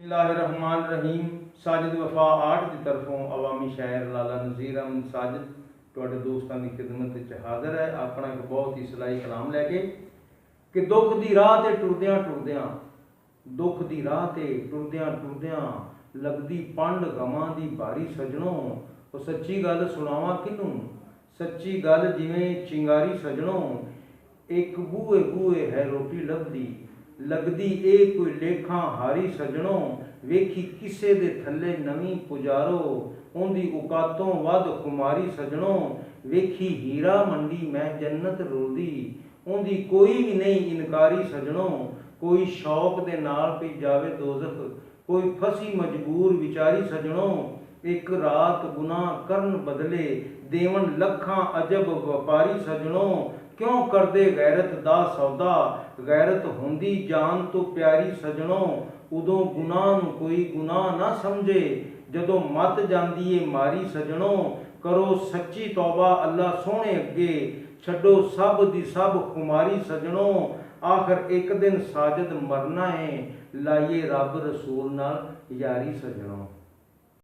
बिस्मिल्लाहिर्रहमानिर्रहीम। साजिद वफा आर्ट की तरफों अवामी शायर लाला nazir अहमद साजिद तुहाडे दोस्तां की खिदमत विच हाज़र है अपना एक बहुत ही सलाई कलाम लैके कि दुख की राह ते टुरदियां टुरदियां दुख की राह ते टुरदियां टुरदियां लगदी पंड गवां दी भारी सजणों। वो सच्ची गल सुनावां किनूं, सच्ची गल जिवें चिंगारी सजणों। एक बूहे बूहे है रोटी लभदी लगदी ए कोई लेखा हारी सजणों। वेखी किसे दे थल्ले नवीं पुजारो उन्दी औकातों वध कुमारी सजणों। वेखी हीरा मंडी मैं जन्नत रोलदी उन्दी कोई भी नहीं इनकारी सजणों। कोई शौक दे नाल पी जावे दोज़ख कोई फसी मजबूर विचारी सजणों। एक रात गुनाह करन बदले देवन लखां अजब व्यापारी सजणों। क्यों करदे गैरत दा सौदा गैरत हुंदी जान तो प्यारी सजणों। उदों गुनाह नूं कोई गुनाह ना समझे जदों मत जांदी ए मारी सजणों। करो सच्ची तौबा अल्लाह सोहणे अगे छड्डो सब दी सब खुमारी सजणों। आखिर एक दिन साजिद मरना है लाइए रब रसूल नाल यारी सजणों।